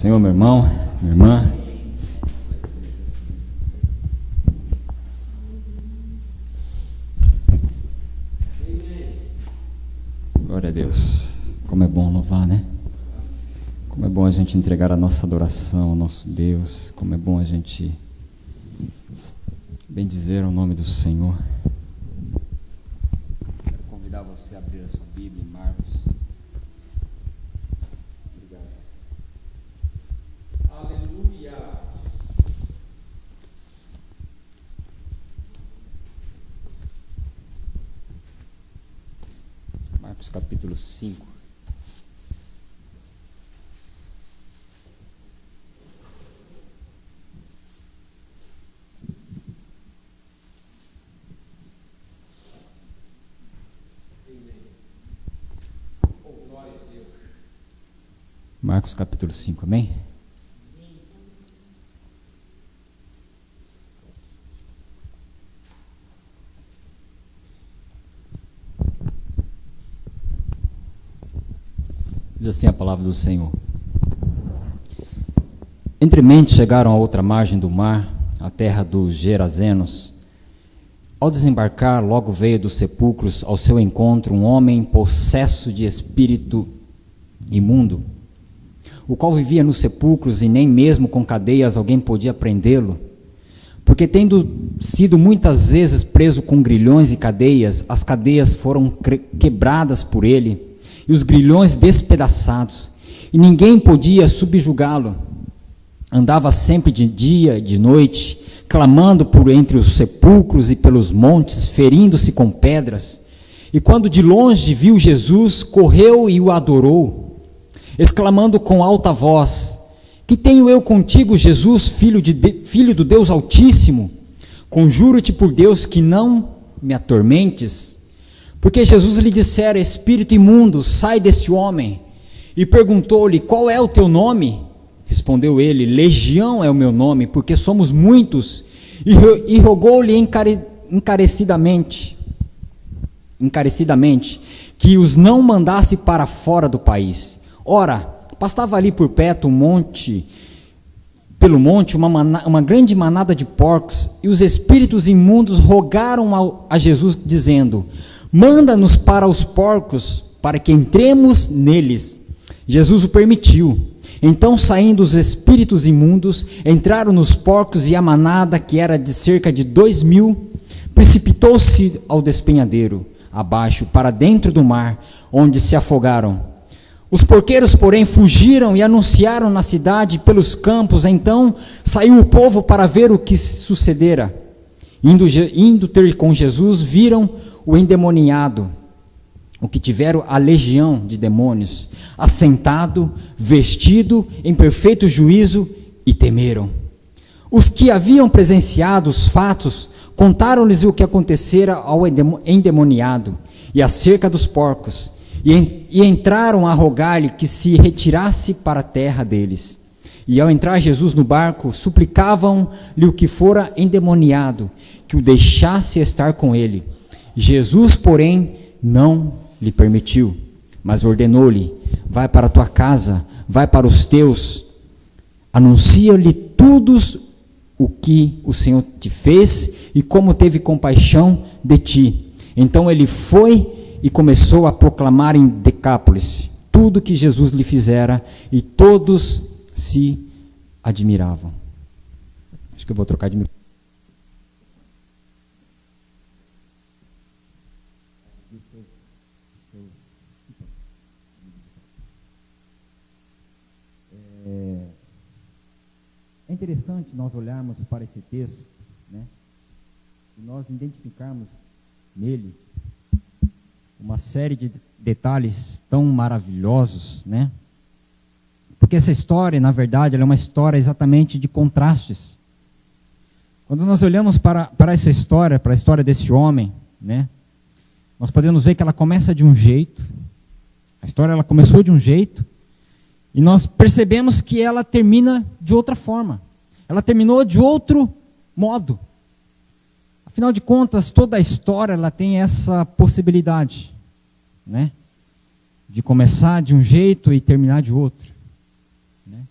Senhor, meu irmão, minha irmã. Glória a Deus. Como é bom louvar, né? Como é bom a gente entregar a nossa adoração ao nosso Deus. Como é bom a gente bendizer o nome do Senhor. Quero convidar você a abrir a sua Bíblia em Marcos. Obrigado. Aleluia. Marcos capítulo 5. Marcos capítulo 5, amém? Diz assim a palavra do Senhor. Entremente chegaram à outra margem do mar, a terra dos Gerazenos. Ao desembarcar, logo veio dos sepulcros ao seu encontro um homem possesso de espírito imundo, o qual vivia nos sepulcros e nem mesmo com cadeias alguém podia prendê-lo, porque tendo sido muitas vezes preso com grilhões e cadeias, as cadeias foram quebradas por ele e os grilhões despedaçados, e ninguém podia subjugá-lo. Andava sempre de dia e de noite, clamando por entre os sepulcros e pelos montes, ferindo-se com pedras. E quando de longe viu Jesus, correu e o adorou, exclamando com alta voz: Que tenho eu contigo, Jesus, filho do Deus Altíssimo? Conjuro-te por Deus que não me atormentes. Porque Jesus lhe dissera: Espírito imundo, sai desse homem. E perguntou-lhe: Qual é o teu nome? Respondeu ele: Legião é o meu nome, porque somos muitos. E rogou-lhe encarecidamente que os não mandasse para fora do país. Ora, pastava ali por perto pelo monte, uma grande manada de porcos, e os espíritos imundos rogaram a Jesus, dizendo: Manda-nos para os porcos, para que entremos neles. Jesus o permitiu. Então, saindo os espíritos imundos, entraram nos porcos, e a manada, que era de cerca de 2.000, precipitou-se ao despenhadeiro, abaixo, para dentro do mar, onde se afogaram. Os porqueiros, porém, fugiram e anunciaram na cidade pelos campos. Então saiu o povo para ver o que sucedera. Indo ter com Jesus, viram o endemoniado, o que tiveram a legião de demônios, assentado, vestido em perfeito juízo, e temeram. Os que haviam presenciado os fatos contaram-lhes o que acontecera ao endemoniado e acerca dos porcos, e entraram a rogar-lhe que se retirasse para a terra deles. E ao entrar Jesus no barco, suplicavam-lhe o que fora endemoniado, que o deixasse estar com ele. Jesus, porém, não lhe permitiu, mas ordenou-lhe: Vai para a tua casa, vai para os teus, anuncia-lhe todos o que o Senhor te fez e como teve compaixão de ti. Então ele foi e começou a proclamar em Decápolis tudo que Jesus lhe fizera, e todos se admiravam. Acho que eu vou trocar de microfone. É interessante nós olharmos para esse texto, né, e nós identificarmos nele uma série de detalhes tão maravilhosos, né? Porque essa história, na verdade, ela é uma história exatamente de contrastes. Quando nós olhamos para essa história, para a história desse homem, né, nós podemos ver que ela começa de um jeito, a história ela começou de um jeito, e nós percebemos que ela termina de outra forma. Ela terminou de outro modo. Afinal de contas, toda a história ela tem essa possibilidade, né, de começar de um jeito e terminar de outro, né?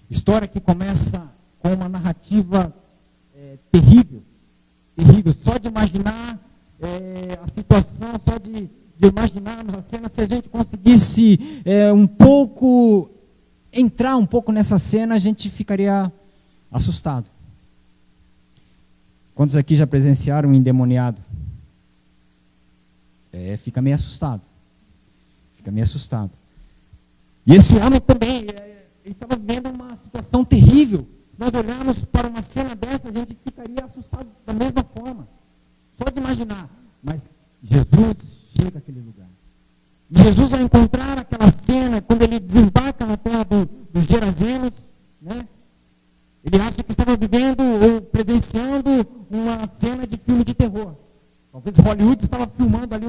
História que começa com uma narrativa terrível, terrível. Só de imaginar a situação, só de imaginarmos a cena, se a gente conseguisse entrar um pouco nessa cena, a gente ficaria assustado. Quantos aqui já presenciaram um endemoniado? Fica meio assustado. Fica meio assustado. E esse homem também, ele estava vivendo uma situação terrível. Se nós olharmos para uma cena dessa, a gente ficaria assustado da mesma forma. Só de imaginar. Mas Jesus chega àquele lugar. E Jesus, ao encontrar aquela cena, quando ele desembarca na terra dos Gerazenos, né? Ele acha que estava vivendo ou presenciando uma cena de filme de terror. Talvez Hollywood estava filmando ali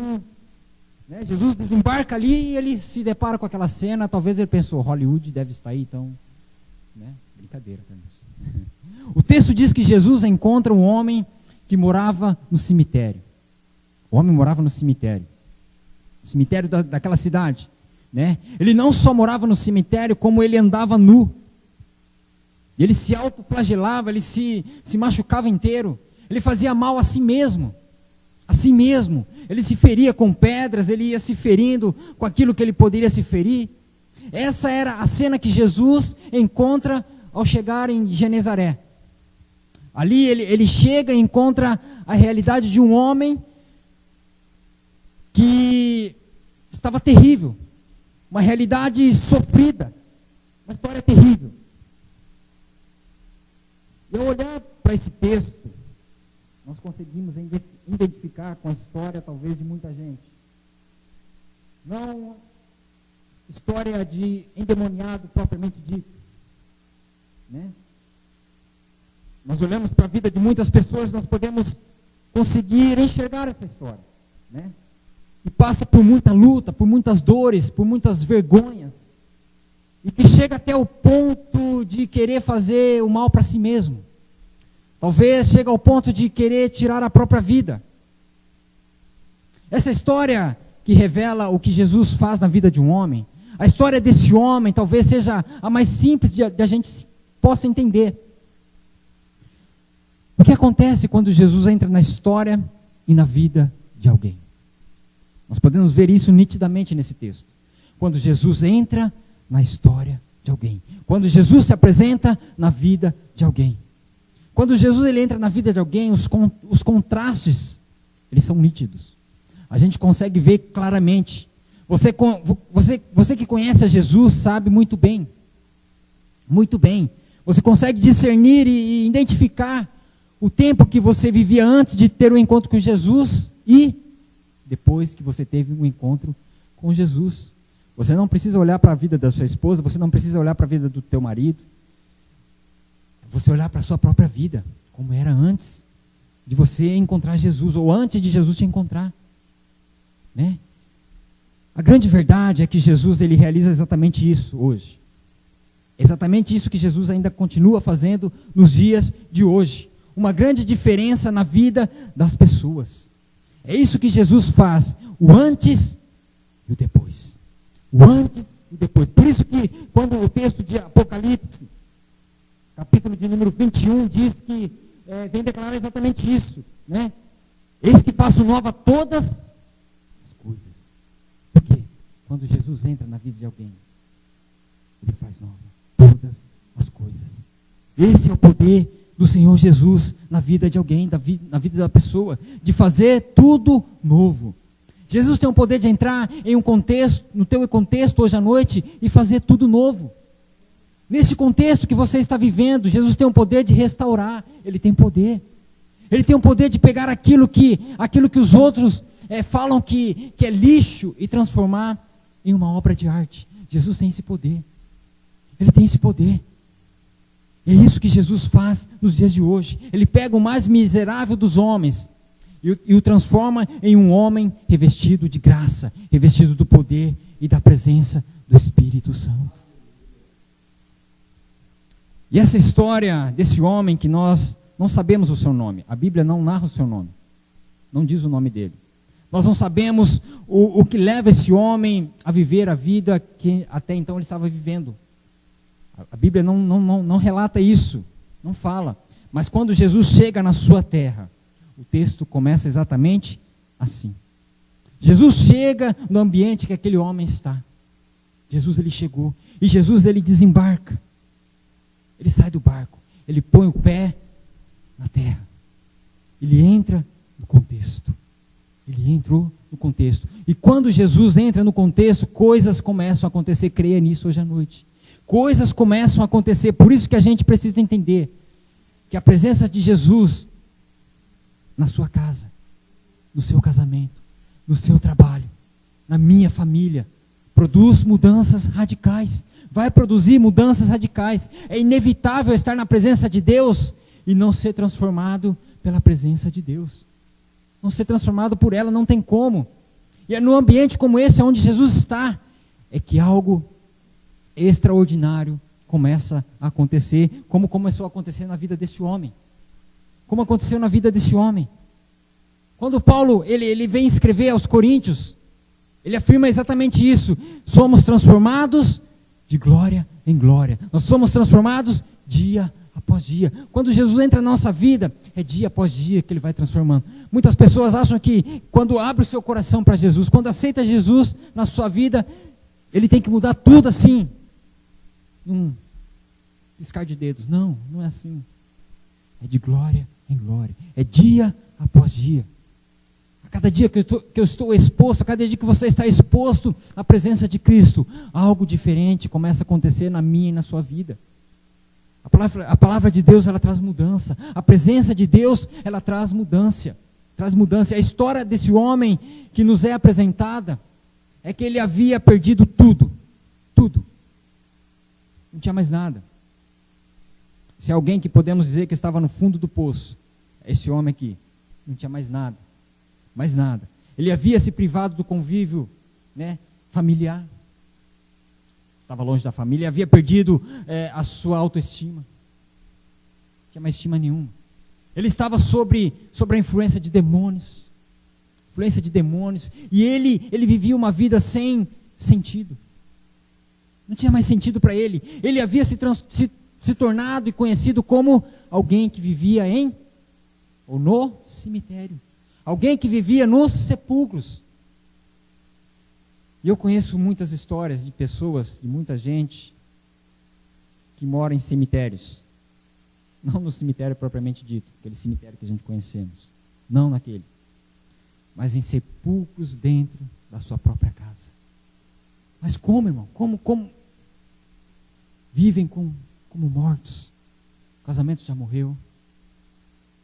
né? Jesus desembarca ali e ele se depara com aquela cena. Talvez ele pensou, Hollywood deve estar aí, então, né? Brincadeira também. O texto diz que Jesus encontra um homem que morava no cemitério. O homem morava no cemitério daquela cidade, né? Ele não só morava no cemitério, como ele andava nu. Ele se autoflagelava, ele se machucava inteiro. Ele fazia mal a si mesmo. A si mesmo. Ele se feria com pedras, ele ia se ferindo com aquilo que ele poderia se ferir. Essa era a cena que Jesus encontra ao chegar em Genezaré. Ali ele chega e encontra a realidade de um homem que estava terrível. Uma realidade sofrida. Uma história terrível. E ao olhar para esse texto, nós conseguimos identificar com a história, talvez, de muita gente. Não história de endemoniado propriamente dito, né? Nós olhamos para a vida de muitas pessoas, nós podemos conseguir enxergar essa história, né? Que passa por muita luta, por muitas dores, por muitas vergonhas, e que chega até o ponto de querer fazer o mal para si mesmo. Talvez chega ao ponto de querer tirar a própria vida. Essa história que revela o que Jesus faz na vida de um homem, a história desse homem talvez seja a mais simples de a gente possa entender. O que acontece quando Jesus entra na história e na vida de alguém? Nós podemos ver isso nitidamente nesse texto. Quando Jesus entra na história de alguém. Quando Jesus se apresenta na vida de alguém. Quando Jesus ele entra na vida de alguém, os contrastes, eles são nítidos. A gente consegue ver claramente. Você que conhece a Jesus sabe muito bem. Muito bem. Você consegue discernir e identificar o tempo que você vivia antes de ter um encontro com Jesus e depois que você teve um encontro com Jesus. Você não precisa olhar para a vida da sua esposa, você não precisa olhar para a vida do teu marido. Você olhar para a sua própria vida, como era antes de você encontrar Jesus, ou antes de Jesus te encontrar. Né? A grande verdade é que Jesus ele realiza exatamente isso hoje. Exatamente isso que Jesus ainda continua fazendo nos dias de hoje. Uma grande diferença na vida das pessoas. É isso que Jesus faz, o antes e o depois. O antes e o depois. Por isso que quando o texto de Apocalipse, capítulo de número 21, diz que vem declarar exatamente isso, né? Eis que faço nova todas as coisas. Por quê? Quando Jesus entra na vida de alguém, ele faz nova todas as coisas. Esse é o poder do Senhor Jesus na vida de alguém, na vida da pessoa, de fazer tudo novo. Jesus tem o poder de entrar em um contexto, no teu contexto hoje à noite, e fazer tudo novo. Nesse contexto que você está vivendo, Jesus tem o poder de restaurar. Ele tem poder. Ele tem o poder de pegar aquilo que os outros falam que é lixo e transformar em uma obra de arte. Jesus tem esse poder. Ele tem esse poder. É isso que Jesus faz nos dias de hoje. Ele pega o mais miserável dos homens e o transforma em um homem revestido de graça, revestido do poder e da presença do Espírito Santo. E essa história desse homem que nós não sabemos o seu nome, a Bíblia não narra o seu nome, não diz o nome dele. Nós não sabemos o que leva esse homem a viver a vida que até então ele estava vivendo. A Bíblia não relata isso, não fala. Mas quando Jesus chega na sua terra, o texto começa exatamente assim. Jesus chega no ambiente que aquele homem está. Jesus, ele chegou. E Jesus, ele desembarca. Ele sai do barco. Ele põe o pé na terra. Ele entra no contexto. Ele entrou no contexto. E quando Jesus entra no contexto, coisas começam a acontecer. Creia nisso hoje à noite. Coisas começam a acontecer. Por isso que a gente precisa entender que a presença de Jesus na sua casa, no seu casamento, no seu trabalho, na minha família, produz mudanças radicais. Vai produzir mudanças radicais. É inevitável estar na presença de Deus e não ser transformado pela presença de Deus. Não ser transformado por ela, não tem como. E é no ambiente como esse, onde Jesus está, é que algo extraordinário começa a acontecer, como começou a acontecer na vida desse homem. Como aconteceu na vida desse homem. Quando Paulo, ele vem escrever aos Coríntios, ele afirma exatamente isso. Somos transformados de glória em glória. Nós somos transformados dia após dia. Quando Jesus entra na nossa vida, é dia após dia que ele vai transformando. Muitas pessoas acham que quando abre o seu coração para Jesus, quando aceita Jesus na sua vida, ele tem que mudar tudo assim. Piscar de dedos. Não, não é assim. É de glória em glória. É dia após dia. A cada dia que eu estou exposto, a cada dia que você está exposto à presença de Cristo, algo diferente começa a acontecer na minha e na sua vida. A palavra de Deus, ela traz mudança. A presença de Deus, ela traz mudança. Traz mudança. A história desse homem que nos é apresentada é que ele havia perdido tudo. Tudo. Não tinha mais nada. Se alguém que podemos dizer que estava no fundo do poço, é esse homem aqui. Não tinha mais nada. Mais nada. Ele havia se privado do convívio, familiar. Estava longe da família, havia perdido a sua autoestima. Não tinha mais estima nenhuma. Ele estava sobre a influência de demônios. Influência de demônios. E ele vivia uma vida sem sentido. Não tinha mais sentido para ele. Ele havia se tornado e conhecido como alguém que vivia no cemitério. Alguém que vivia nos sepulcros. E eu conheço muitas histórias de pessoas, de muita gente, que mora em cemitérios. Não no cemitério propriamente dito, aquele cemitério que a gente conhecemos. Não naquele. Mas em sepulcros dentro da sua própria casa. Mas como, irmão? Como? Vivem como mortos. O casamento já morreu,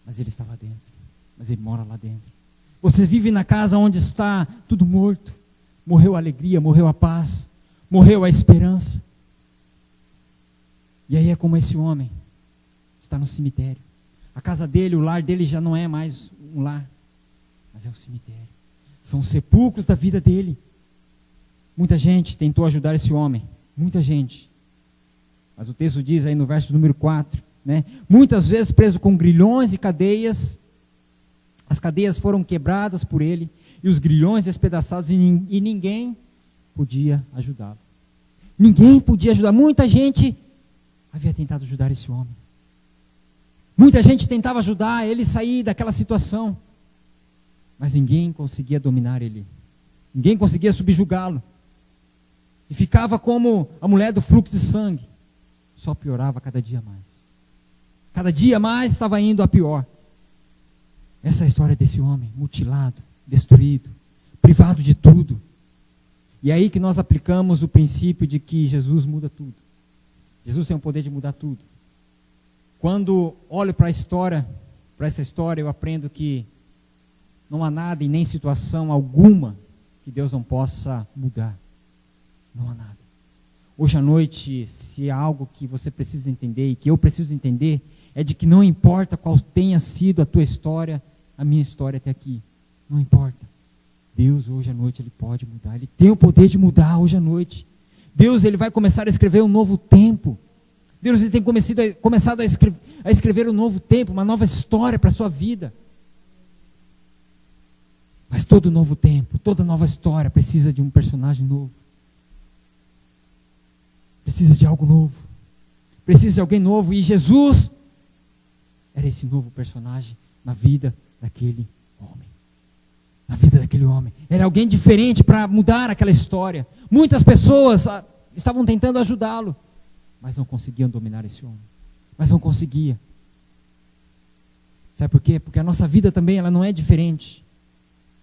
mas ele estava dentro. Mas ele mora lá dentro. Você vive na casa onde está tudo morto. Morreu a alegria, morreu a paz, morreu a esperança. E aí é como esse homem está no cemitério. A casa dele, o lar dele já não é mais um lar, mas é um cemitério. São os sepulcros da vida dele. Muita gente tentou ajudar esse homem, muita gente. Mas o texto diz aí no verso número 4, muitas vezes preso com grilhões e cadeias, as cadeias foram quebradas por ele, e os grilhões despedaçados, e ninguém podia ajudá-lo. Ninguém podia ajudar. Muita gente havia tentado ajudar esse homem. Muita gente tentava ajudar ele a sair daquela situação. Mas ninguém conseguia dominar ele. Ninguém conseguia subjugá-lo. E ficava como a mulher do fluxo de sangue. Só piorava cada dia mais. Cada dia mais estava indo a pior. Essa é a história desse homem, mutilado, destruído, privado de tudo. E é aí que nós aplicamos o princípio de que Jesus muda tudo. Jesus tem o poder de mudar tudo. Quando olho para essa história, eu aprendo que não há nada e nem situação alguma que Deus não possa mudar. Não há nada. Hoje à noite, se há algo que você precisa entender e que eu preciso entender, é de que não importa qual tenha sido a tua história, a minha história até aqui. Não importa. Deus hoje à noite, Ele pode mudar. Ele tem o poder de mudar hoje à noite. Deus, Ele vai começar a escrever um novo tempo. Deus, Ele tem começado a escrever um novo tempo, uma nova história para a sua vida. Mas todo novo tempo, toda nova história precisa de um personagem novo. Precisa de algo novo. precisa de alguém novo, e Jesus era esse novo personagem na vida daquele homem. Na vida daquele homem. Era alguém diferente para mudar aquela história. Muitas pessoas estavam tentando ajudá-lo, mas não conseguiam dominar esse homem. Mas não conseguia. Sabe por quê? Porque a nossa vida também ela não é diferente.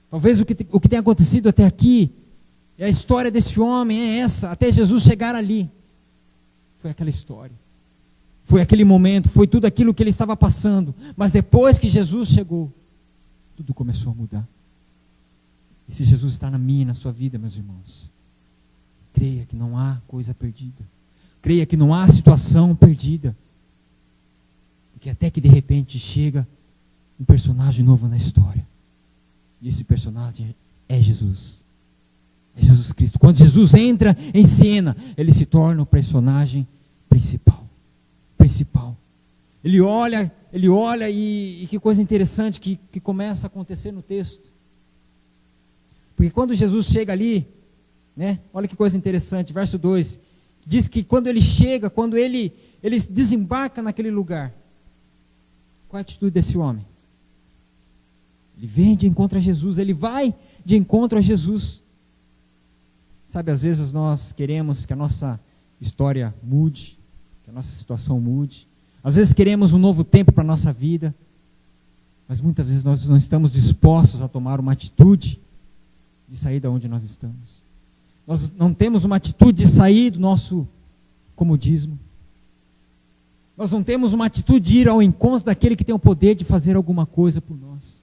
Talvez o que tem acontecido até aqui, e a história desse homem é essa, até Jesus chegar ali. Foi aquela história. Foi aquele momento, foi tudo aquilo que ele estava passando. Mas depois que Jesus chegou, tudo começou a mudar. E se Jesus está na minha e na sua vida, meus irmãos, creia que não há coisa perdida. Creia que não há situação perdida. Porque até que de repente chega um personagem novo na história. E esse personagem é Jesus. É Jesus Cristo. Quando Jesus entra em cena, ele se torna o personagem principal. Ele olha e que coisa interessante que começa a acontecer no texto. Porque quando Jesus chega ali, né, olha que coisa interessante, verso 2, diz que quando ele chega, quando ele desembarca naquele lugar, qual é a atitude desse homem? Ele vem de encontro a Jesus, ele vai de encontro a Jesus. Sabe, às vezes nós queremos que a nossa história mude, que a nossa situação mude. Às vezes queremos um novo tempo para a nossa vida, mas muitas vezes nós não estamos dispostos a tomar uma atitude de sair da onde nós estamos. Nós não temos uma atitude de sair do nosso comodismo. Nós não temos uma atitude de ir ao encontro daquele que tem o poder de fazer alguma coisa por nós,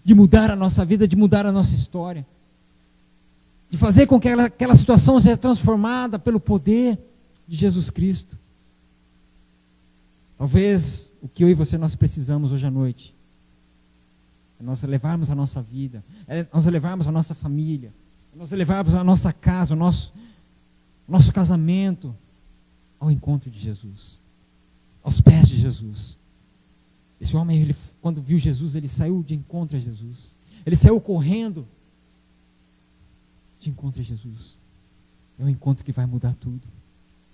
de mudar a nossa vida, de mudar a nossa história, de fazer com que aquela situação seja transformada pelo poder de Jesus Cristo. Talvez o que eu e você nós precisamos hoje à noite é nós levarmos a nossa vida, é nós levarmos a nossa família, é nós levarmos a nossa casa, o nosso casamento ao encontro de Jesus, aos pés de Jesus. Esse homem, quando viu Jesus, ele saiu de encontro a Jesus. Ele saiu correndo de encontro a Jesus. É um encontro que vai mudar tudo.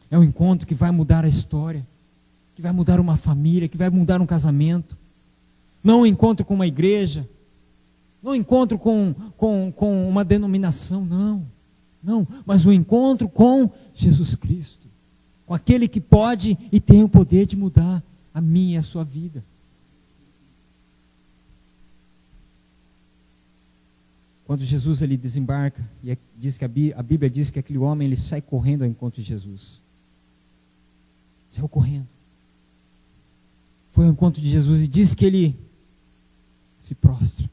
É um encontro que vai mudar a história, que vai mudar uma família, que vai mudar um casamento. Não um encontro com uma igreja, não um encontro com uma denominação, não, mas um encontro com Jesus Cristo, com aquele que pode e tem o poder de mudar a minha e a sua vida. Quando Jesus ele desembarca, e diz que a Bíblia diz que aquele homem ele sai correndo ao encontro de Jesus. Saiu correndo. Foi ao encontro de Jesus e diz que ele se prostra.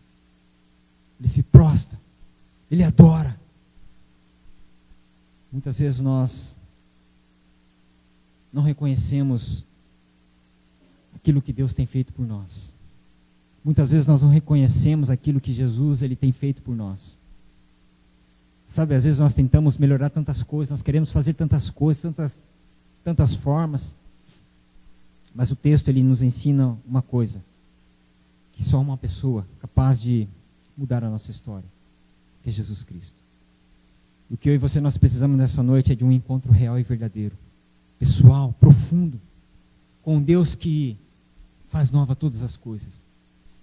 Ele se prostra. Ele adora. Muitas vezes nós não reconhecemos aquilo que Deus tem feito por nós. Muitas vezes nós não reconhecemos aquilo que Jesus ele tem feito por nós. Sabe, às vezes nós tentamos melhorar tantas coisas, nós queremos fazer tantas coisas, tantas formas. Mas o texto ele nos ensina uma coisa, que só uma pessoa capaz de mudar a nossa história, que é Jesus Cristo. O que eu e você nós precisamos nessa noite é de um encontro real e verdadeiro, pessoal, profundo, com Deus que faz nova todas as coisas,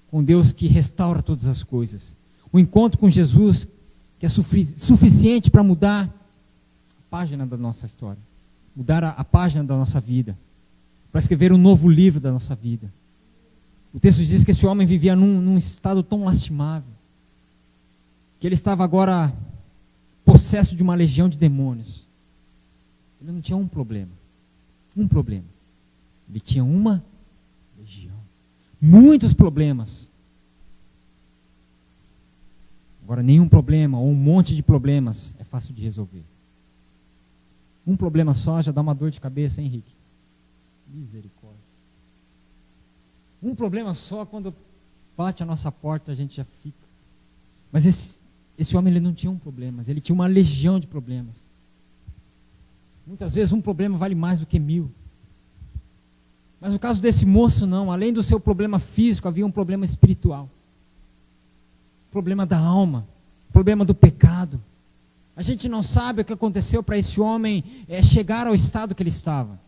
com Deus que restaura todas as coisas. Um encontro com Jesus que é suficiente para mudar a página da nossa história, mudar a página da nossa vida, para escrever um novo livro da nossa vida. O texto diz que esse homem vivia num estado tão lastimável, que ele estava agora possesso de uma legião de demônios. Ele não tinha um problema. Ele tinha uma legião. Muitos problemas. Agora, nenhum problema ou um monte de problemas é fácil de resolver. Um problema só já dá uma dor de cabeça, hein, Henrique? Misericórdia. Um problema só, quando bate a nossa porta, a gente já fica. Mas esse homem ele não tinha um problema, ele tinha uma legião de problemas. Muitas vezes um problema vale mais do que 1000. Mas no caso desse moço não, além do seu problema físico, havia um problema espiritual. Problema da alma, problema do pecado. A gente não sabe o que aconteceu para esse homem chegar ao estado que ele estava.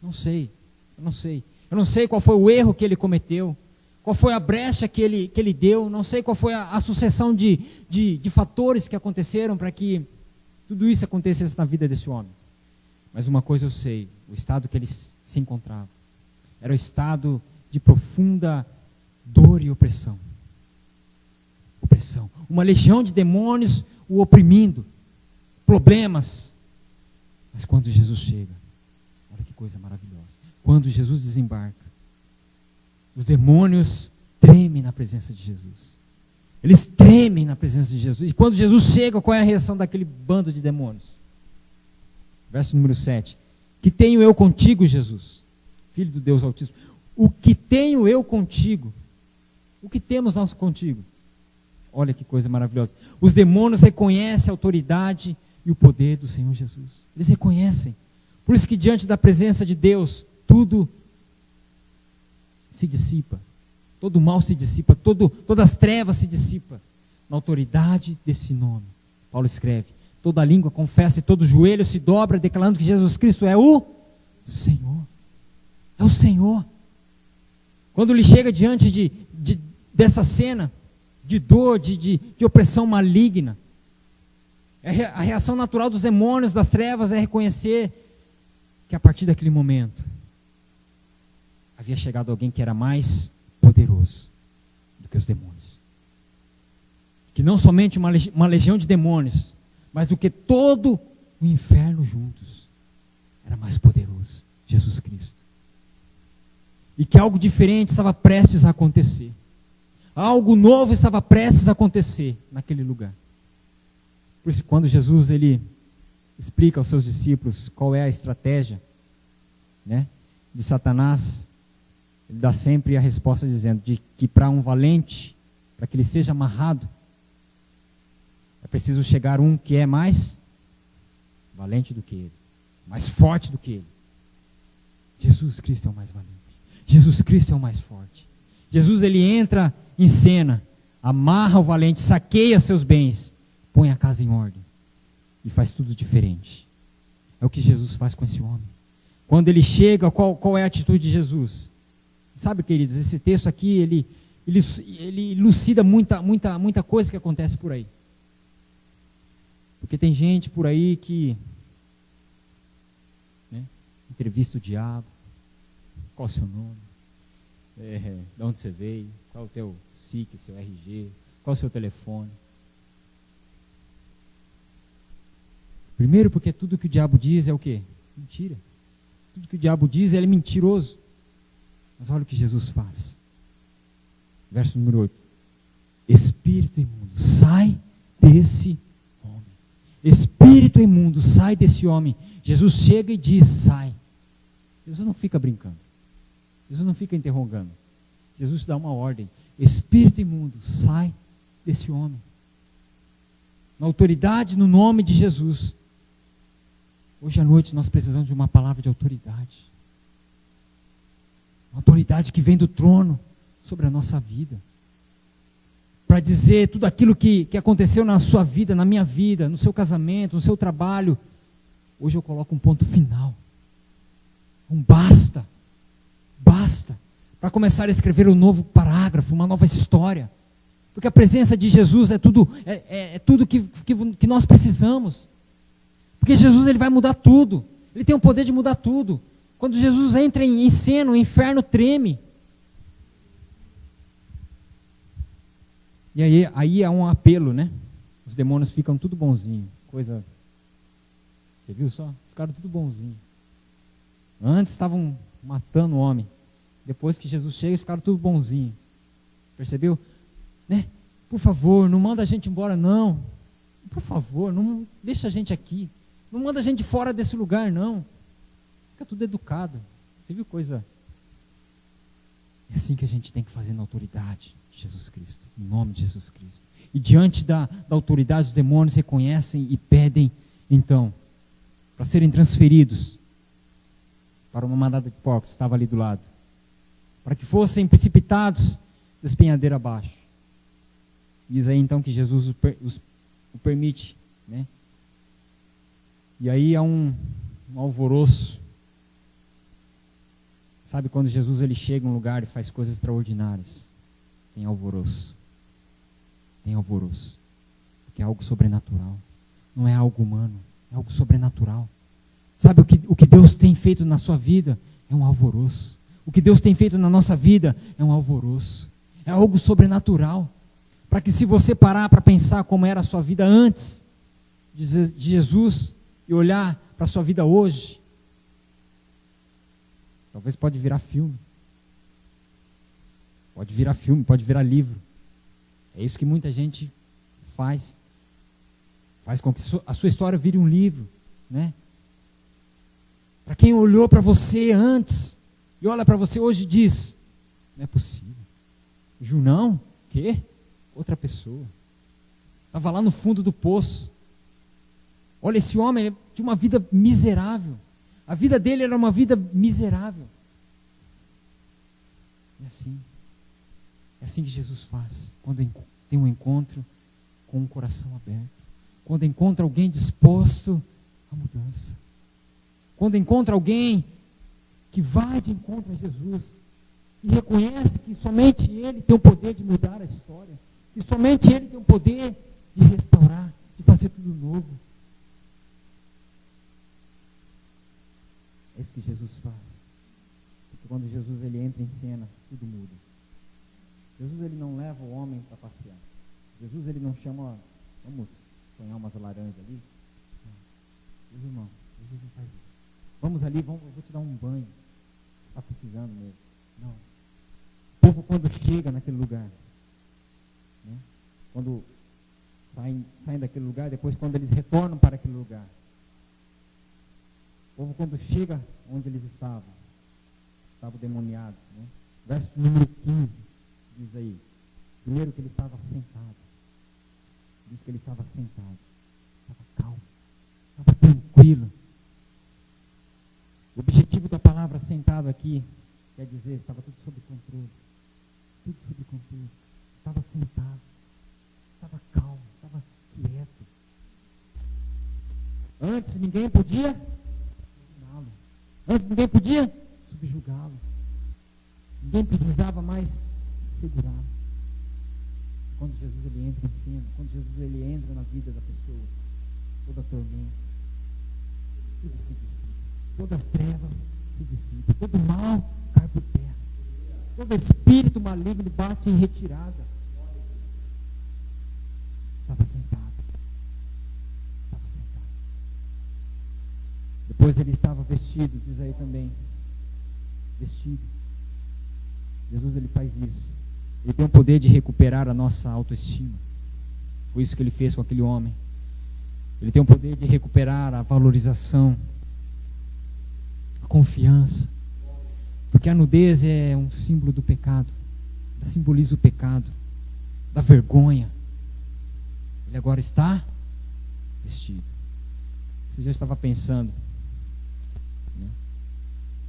Não sei, eu não sei. Eu não sei qual foi o erro que ele cometeu, qual foi a brecha que ele deu, não sei qual foi a sucessão de fatores que aconteceram para que tudo isso acontecesse na vida desse homem. Mas uma coisa eu sei, o estado que ele se encontrava era o estado de profunda dor e opressão. Opressão. Uma legião de demônios o oprimindo, problemas. Mas quando Jesus chega, olha que coisa maravilhosa. Quando Jesus desembarca, os demônios tremem na presença de Jesus. Eles tremem na presença de Jesus. E quando Jesus chega, qual é a reação daquele bando de demônios? Verso número 7. Que tenho eu contigo, Jesus, Filho do Deus Altíssimo? O que tenho eu contigo? O que temos nós contigo? Olha que coisa maravilhosa. Os demônios reconhecem a autoridade e o poder do Senhor Jesus. Eles reconhecem. Por isso que diante da presença de Deus, tudo se dissipa. Todo mal se dissipa, todas as trevas se dissipam. Na autoridade desse nome. Paulo escreve, toda língua confessa e todo joelho se dobra, declarando que Jesus Cristo é o Senhor. É o Senhor. Quando ele chega diante dessa cena de dor, de opressão maligna, a reação natural dos demônios, das trevas, é reconhecer que a partir daquele momento havia chegado alguém que era mais poderoso do que os demônios. Que não somente uma legião de demônios, mas do que todo o inferno juntos, era mais poderoso, Jesus Cristo. E que algo diferente estava prestes a acontecer. Algo novo estava prestes a acontecer naquele lugar. Por isso, quando Jesus ele explica aos seus discípulos qual é a estratégia, né, de Satanás, ele dá sempre a resposta dizendo de que para um valente, para que ele seja amarrado, é preciso chegar um que é mais valente do que ele, mais forte do que ele. Jesus Cristo é o mais valente. Jesus Cristo é o mais forte. Jesus ele entra em cena, amarra o valente, saqueia seus bens, põe a casa em ordem e faz tudo diferente. É o que Jesus faz com esse homem. Quando ele chega, qual é a atitude de Jesus? Sabe, queridos, esse texto aqui, ele elucida muita coisa que acontece por aí. Porque tem gente por aí que, né, entrevista o diabo. Qual o seu nome? De onde você veio? Qual é o teu SIC, seu RG? Qual é o seu telefone? Primeiro porque tudo que o diabo diz é o quê? Mentira. Tudo que o diabo diz, ele é mentiroso. Mas olha o que Jesus faz. Verso número 8. Espírito imundo, sai desse homem. Espírito imundo, sai desse homem. Jesus chega e diz, sai. Jesus não fica brincando. Jesus não fica interrogando. Jesus dá uma ordem. Espírito imundo, sai desse homem. Na autoridade, no nome de Jesus. Hoje à noite nós precisamos de uma palavra de autoridade. Uma autoridade que vem do trono sobre a nossa vida. Para dizer tudo aquilo que aconteceu na sua vida, na minha vida, no seu casamento, no seu trabalho. Hoje eu coloco um ponto final. Basta. Basta. Para começar a escrever um novo parágrafo, uma nova história. Porque a presença de Jesus é tudo que nós precisamos. Porque Jesus ele vai mudar tudo. Ele tem o poder de mudar tudo. Quando Jesus entra em cena, o inferno treme. E aí há um apelo, né? Os demônios ficam tudo bonzinho. Coisa. Você viu só? Ficaram tudo bonzinho. Antes estavam matando o homem. Depois que Jesus chega, eles ficaram tudo bonzinho. Percebeu? Né? Por favor, não manda a gente embora, não. Por favor, não deixa a gente aqui. Não manda a gente fora desse lugar, não. Fica tudo educado. Você viu coisa? É assim que a gente tem que fazer na autoridade de Jesus Cristo. Em nome de Jesus Cristo. E diante da autoridade, os demônios reconhecem e pedem, então, para serem transferidos para uma manada de porcos que estava ali do lado. Para que fossem precipitados despenhadeiro abaixo. Diz aí então que Jesus o permite, né? E aí há um alvoroço. Sabe, quando Jesus ele chega em um lugar e faz coisas extraordinárias, tem alvoroço. Tem alvoroço. Porque é algo sobrenatural. Não é algo humano, é algo sobrenatural. Sabe, o que Deus tem feito na sua vida é um alvoroço. O que Deus tem feito na nossa vida é um alvoroço. É algo sobrenatural. Para que, se você parar para pensar como era a sua vida antes de Jesus e olhar para a sua vida hoje, talvez pode virar filme. Pode virar filme, pode virar livro. É isso que muita gente faz. Faz com que a sua história vire um livro, né? Para quem olhou para você antes e olha para você hoje e diz: não é possível. Junão? Quê? Outra pessoa. Estava lá no fundo do poço. Olha, esse homem tinha uma vida miserável. A vida dele era uma vida miserável. É assim. É assim que Jesus faz. Quando tem um encontro com um coração aberto. Quando encontra alguém disposto à mudança. Quando encontra alguém que vai de encontro a Jesus e reconhece que somente Ele tem o poder de mudar a história, que somente Ele tem o poder de restaurar, de fazer tudo novo. É isso que Jesus faz. Porque quando Jesus ele entra em cena, tudo muda. Jesus ele não leva o homem para passear. Jesus ele não chama, vamos sonhar umas laranjas ali. Jesus não faz isso. Vamos ali, eu vou te dar um banho. Você está precisando mesmo. Não. O povo quando chega naquele lugar, né? Quando saem daquele lugar, depois quando eles retornam para aquele lugar, o povo quando chega onde eles estavam demoniados, né? Verso número 15, diz aí, primeiro que ele estava sentado, diz que ele estava sentado, estava calmo, estava tranquilo. O objetivo da palavra sentado aqui quer dizer, estava tudo sob controle. Tudo sob controle. Estava sentado. Estava calmo. Estava quieto. Antes ninguém podia dominá-lo. Antes ninguém podia subjugá-lo. Ninguém precisava mais segurá-lo. Quando Jesus ele entra em cena, quando Jesus ele entra na vida da pessoa, toda tormenta, tudo se dissipa. Todas as trevas se dissipam, todo mal cai por terra, todo espírito maligno bate em retirada. Estava sentado. Depois ele estava vestido, diz aí também, vestido. Jesus ele faz isso. Ele tem o poder de recuperar a nossa autoestima. Foi isso que ele fez com aquele homem. Ele tem o poder de recuperar a valorização, confiança, porque a nudez é um símbolo do pecado, ela simboliza o pecado, da vergonha. Ele agora está vestido. Você já estava pensando, né?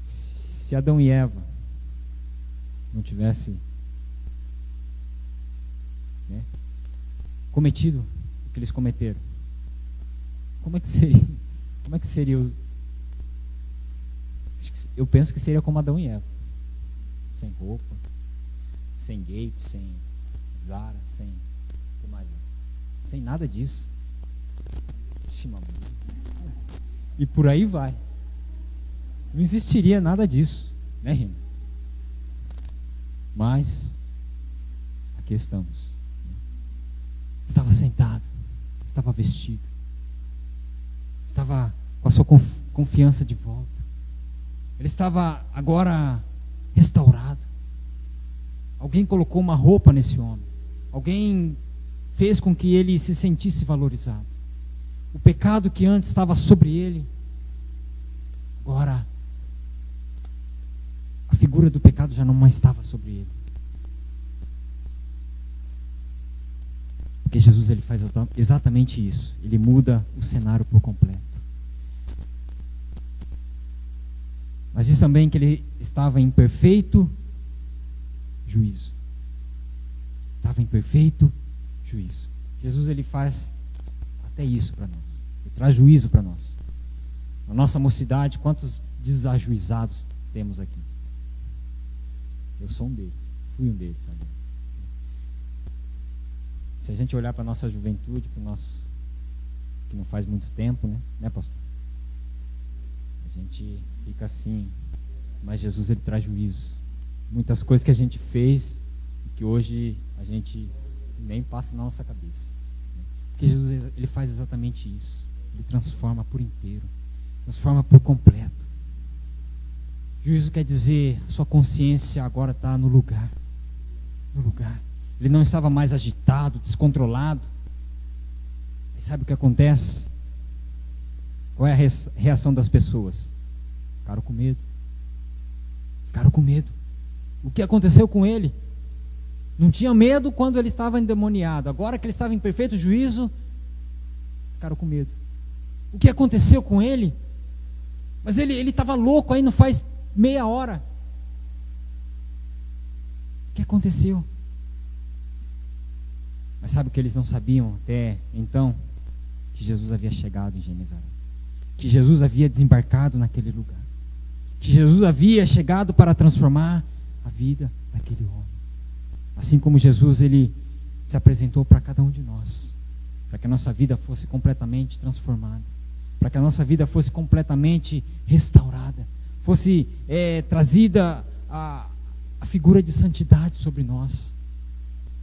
Se Adão e Eva não tivessem, né, cometido o que eles cometeram, como é que seria eu penso que seria como Adão e Eva, sem roupa, sem gape, sem Zara, sem o que mais? Sem nada disso. E por aí vai. Não existiria nada disso, né, Rino? Mas aqui estamos. Estava sentado, estava vestido, estava com a sua confiança de volta. Ele estava agora restaurado. Alguém colocou uma roupa nesse homem. Alguém fez com que ele se sentisse valorizado. O pecado que antes estava sobre ele, agora a figura do pecado já não mais estava sobre ele. Porque Jesus ele faz exatamente isso. Ele muda o cenário por completo. Mas diz também que ele estava em perfeito juízo. Estava em perfeito juízo. Jesus ele faz até isso para nós. Ele traz juízo para nós. Na nossa mocidade, quantos desajuizados temos aqui? Eu sou um deles, fui um deles, aliás. Se a gente olhar para a nossa juventude, para o nosso, que não faz muito tempo, né, pastor? A gente fica assim, mas Jesus, ele traz juízo. Muitas coisas que a gente fez, que hoje a gente nem passa na nossa cabeça. Porque Jesus, ele faz exatamente isso. Ele transforma por inteiro, transforma por completo. Juízo quer dizer, a sua consciência agora está no lugar. No lugar. Ele não estava mais agitado, descontrolado. E sabe o que acontece? Qual é a reação das pessoas? Ficaram com medo. Ficaram com medo. O que aconteceu com ele? Não tinha medo quando ele estava endemoniado. Agora que ele estava em perfeito juízo, ficaram com medo. O que aconteceu com ele? Mas ele estava louco aí não faz meia hora. O que aconteceu? Mas sabe o que eles não sabiam até então? Que Jesus havia chegado em Genezaré. Que Jesus havia desembarcado naquele lugar. Que Jesus havia chegado para transformar a vida daquele homem. Assim como Jesus, ele se apresentou para cada um de nós. Para que a nossa vida fosse completamente transformada. Para que a nossa vida fosse completamente restaurada. Fosse trazida a figura de santidade sobre nós.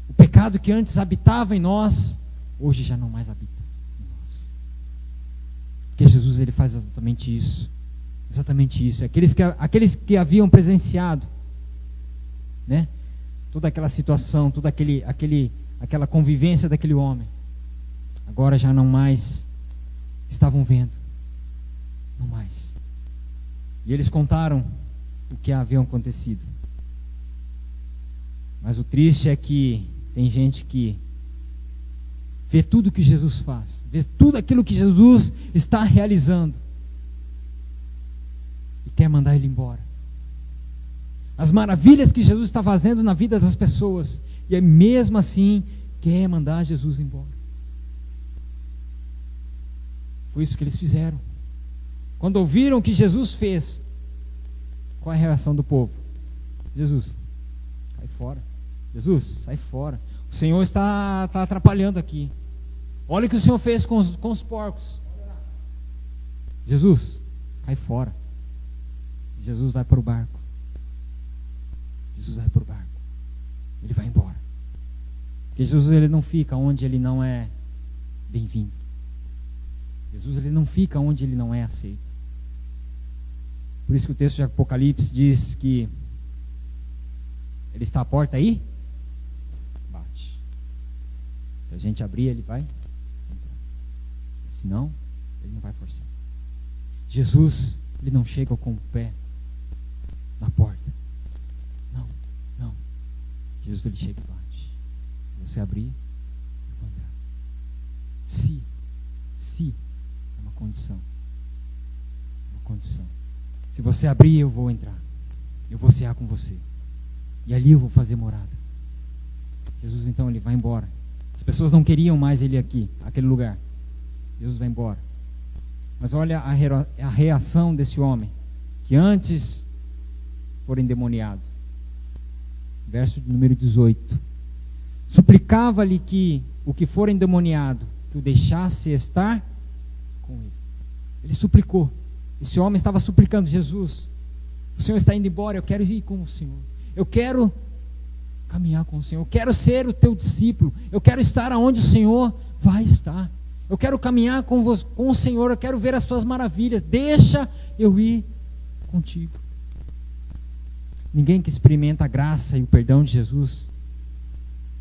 O pecado que antes habitava em nós, hoje já não mais habita em nós. Porque Jesus, ele faz exatamente isso. Exatamente isso. Aqueles que haviam presenciado, né, toda aquela situação, toda aquela convivência daquele homem, agora já não mais estavam vendo. Não mais. E eles contaram o que haviam acontecido. Mas o triste é que tem gente que vê tudo que Jesus faz, vê tudo aquilo que Jesus está realizando e quer mandar ele embora. As maravilhas que Jesus está fazendo na vida das pessoas, e mesmo assim quer mandar Jesus embora. Foi isso que eles fizeram. Quando ouviram o que Jesus fez, qual é a reação do povo? Jesus, sai fora. Jesus, sai fora. O Senhor está atrapalhando aqui. Olha o que o Senhor fez com os porcos. Jesus, cai fora. Jesus vai para o barco. Jesus vai para o barco. Ele vai embora. Porque Jesus, ele não fica onde ele não é bem-vindo. Jesus, ele não fica onde ele não é aceito. Por isso que o texto de Apocalipse diz que ele está à porta aí. Bate. Se a gente abrir, ele vai entrar. Se não, ele não vai forçar. Jesus, ele não chega com o pé na porta. Não, não. Jesus, ele chega e bate. Se você abrir, eu vou entrar. Se é uma condição. Uma condição. Se você abrir, eu vou entrar. Eu vou cear com você. E ali eu vou fazer morada. Jesus, então, ele vai embora. As pessoas não queriam mais ele aqui, aquele lugar. Jesus vai embora. Mas olha a reação desse homem, que antes fora endemoniado. Verso de número 18. Suplicava-lhe que o que for endemoniado, que o deixasse estar com ele. Ele suplicou. Esse homem estava suplicando: Jesus, o Senhor está indo embora, eu quero ir com o Senhor. Eu quero caminhar com o Senhor. Eu quero ser o teu discípulo. Eu quero estar onde o Senhor vai estar. Eu quero caminhar com o Senhor. Eu quero ver as suas maravilhas. Deixa eu ir contigo. Ninguém que experimenta a graça e o perdão de Jesus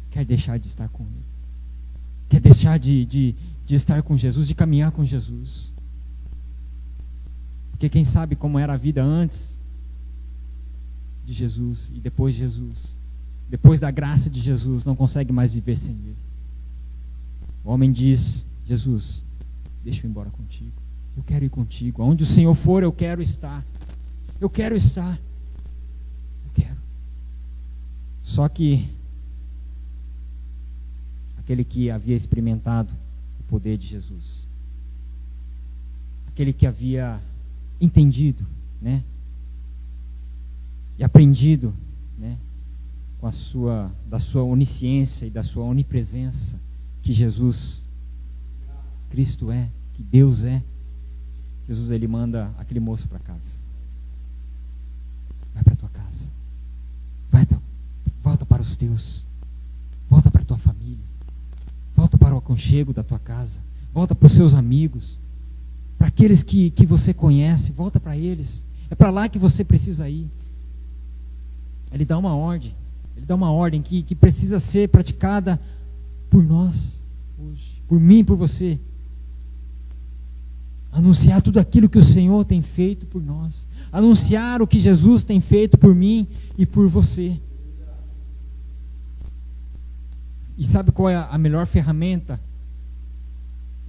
quer deixar de estar com Ele. Quer deixar de estar com Jesus, de caminhar com Jesus. Porque quem sabe como era a vida antes de Jesus e depois de Jesus, depois da graça de Jesus, não consegue mais viver sem Ele. O homem diz: Jesus, deixa eu ir embora contigo. Eu quero ir contigo. Aonde o Senhor for, eu quero estar. Eu quero estar. Eu quero. Só que aquele que havia experimentado o poder de Jesus, aquele que havia entendido, né, e aprendido, né, da sua onisciência e da sua onipresença, que Jesus Cristo é, que Deus é, Jesus, ele manda aquele moço para casa. Vai para tua casa. Volta para os teus. Volta para a tua família. Volta para o aconchego da tua casa. Volta para os seus amigos. Para aqueles que você conhece. Volta para eles. É para lá que você precisa ir. Ele dá uma ordem. Ele dá uma ordem que precisa ser praticada por nós hoje. Por mim e por você. Anunciar tudo aquilo que o Senhor tem feito por nós. Anunciar o que Jesus tem feito por mim e por você. E sabe qual é a melhor ferramenta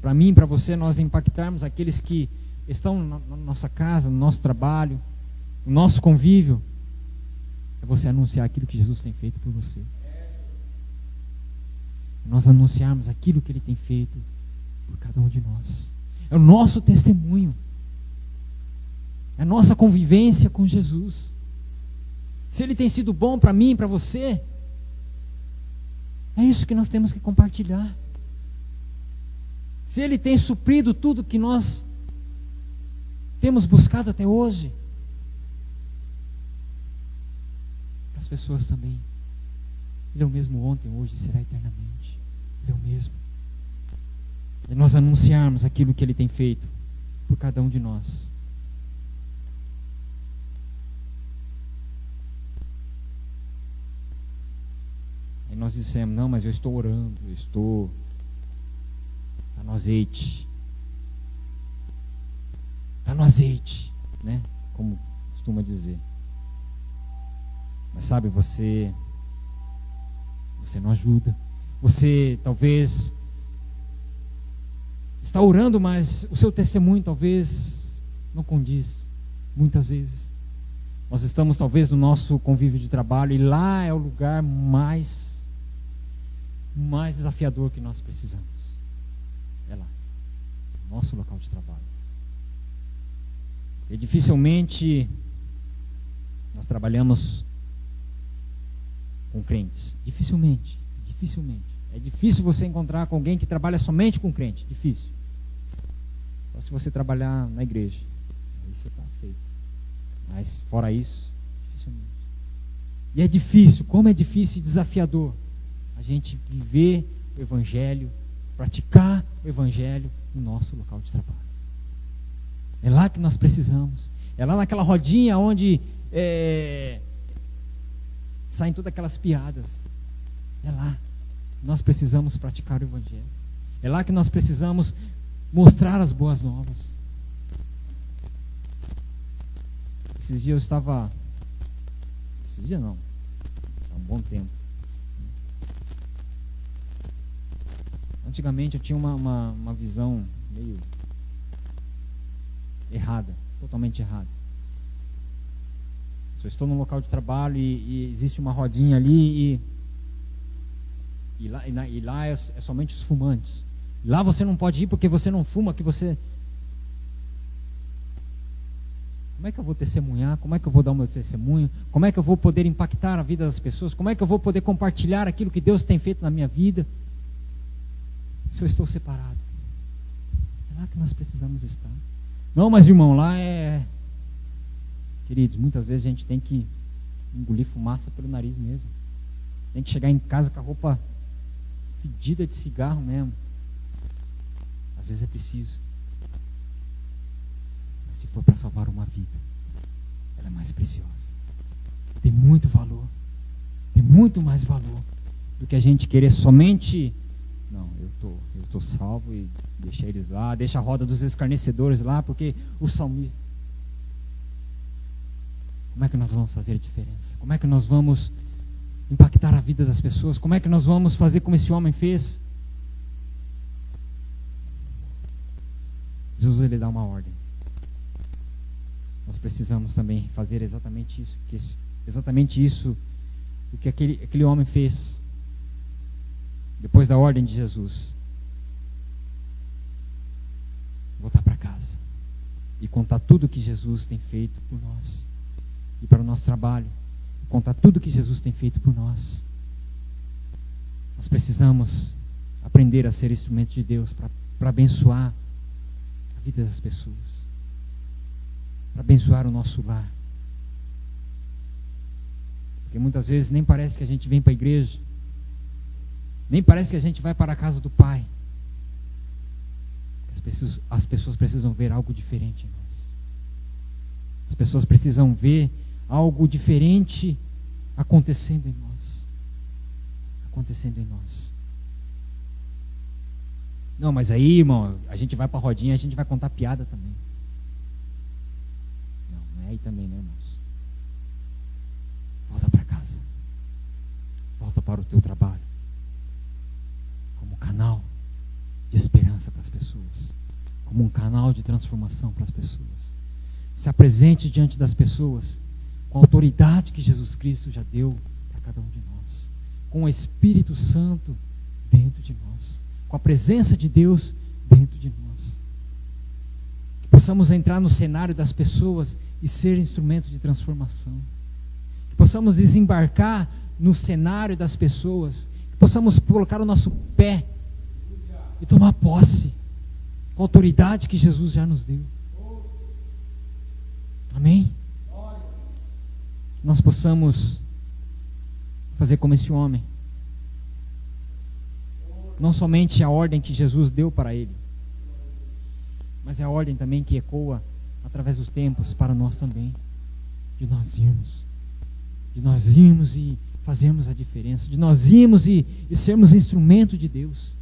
para mim e para você, nós impactarmos aqueles que estão na nossa casa, no nosso trabalho, no nosso convívio? É você anunciar aquilo que Jesus tem feito por você. Nós anunciarmos aquilo que Ele tem feito por cada um de nós. É o nosso testemunho. É a nossa convivência com Jesus. Se Ele tem sido bom para mim e para você, é isso que nós temos que compartilhar. Se Ele tem suprido tudo que nós temos buscado até hoje, para as pessoas também. Ele é o mesmo ontem, hoje e será eternamente. Ele é o mesmo. E nós anunciarmos aquilo que Ele tem feito por cada um de nós. Aí nós dissemos, não, mas eu estou orando, está no azeite. Está no azeite, né? Como costuma dizer. Mas sabe, você não ajuda. Você talvez está orando, mas o seu testemunho talvez não condiz, muitas vezes. Nós estamos talvez no nosso convívio de trabalho, e lá é o lugar mais desafiador que nós precisamos. É lá, nosso local de trabalho. E dificilmente nós trabalhamos com crentes. Dificilmente. É difícil você encontrar com alguém que trabalha somente com crente. Difícil. Só se você trabalhar na igreja. Aí você está feito. Mas fora isso, dificilmente. E é difícil, como é difícil e desafiador a gente viver o Evangelho, praticar o Evangelho no nosso local de trabalho. É lá que nós precisamos. É lá naquela rodinha onde saem todas aquelas piadas. É lá que nós precisamos praticar o Evangelho. É lá que nós precisamos mostrar as boas novas. Esses dias não, há um bom tempo. Antigamente eu tinha uma visão meio errada, totalmente errada. Se eu estou num local de trabalho e existe uma rodinha ali e lá é somente os fumantes. Lá você não pode ir porque você não fuma, que você... Como é que eu vou testemunhar? Como é que eu vou dar o meu testemunho? Como é que eu vou poder impactar a vida das pessoas? Como é que eu vou poder compartilhar aquilo que Deus tem feito na minha vida? Se eu estou separado. É lá que nós precisamos estar. Não, mas irmão, lá é... Queridos, muitas vezes a gente tem que engolir fumaça pelo nariz mesmo. Tem que chegar em casa com a roupa fedida de cigarro mesmo. Às vezes é preciso. Mas se for para salvar uma vida, ela é mais preciosa. Tem muito valor. Tem muito mais valor do que a gente querer somente... Não, eu tô salvo e deixa eles lá. Deixa a roda dos escarnecedores lá, porque o salmista... Como é que nós vamos fazer a diferença? Como é que nós vamos impactar a vida das pessoas? Como é que nós vamos fazer como esse homem fez? Jesus, ele dá uma ordem. Nós precisamos também fazer exatamente isso, o que aquele homem fez depois da ordem de Jesus. Voltar para casa e contar tudo o que Jesus tem feito por nós e para o nosso trabalho, contar tudo que Jesus tem feito por nós. Nós precisamos aprender a ser instrumento de Deus para abençoar a vida das pessoas, para abençoar o nosso lar. Porque muitas vezes nem parece que a gente vem para a igreja, nem parece que a gente vai para a casa do Pai. As pessoas precisam ver algo diferente em nós. As pessoas precisam ver algo diferente acontecendo em nós. Acontecendo em nós. Não, mas aí, irmão, a gente vai para a rodinha, a gente vai contar piada também. Não é aí também, né, irmãos? Volta para casa. Volta para o teu trabalho. Como canal de esperança para as pessoas. Como um canal de transformação para as pessoas. Se apresente diante das pessoas com a autoridade que Jesus Cristo já deu para cada um de nós. Com o Espírito Santo dentro de nós. Com a presença de Deus dentro de nós. Que possamos entrar no cenário das pessoas e ser instrumento de transformação. Que possamos desembarcar no cenário das pessoas. Que possamos colocar o nosso pé e tomar posse com a autoridade que Jesus já nos deu. Amém? Que nós possamos fazer como esse homem. Não somente a ordem que Jesus deu para ele, mas é a ordem também que ecoa através dos tempos para nós também. De nós irmos e fazermos a diferença. De nós irmos e sermos instrumento de Deus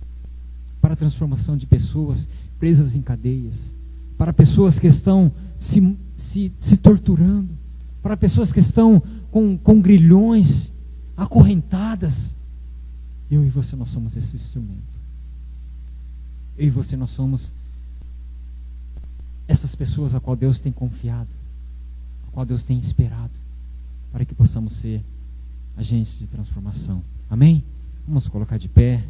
para a transformação de pessoas presas em cadeias, para pessoas que estão se torturando, para pessoas que estão com grilhões, acorrentadas. Eu e você, nós somos esse instrumento. Eu e você, nós somos essas pessoas a qual Deus tem confiado, a qual Deus tem esperado, para que possamos ser agentes de transformação. Amém? Vamos colocar de pé.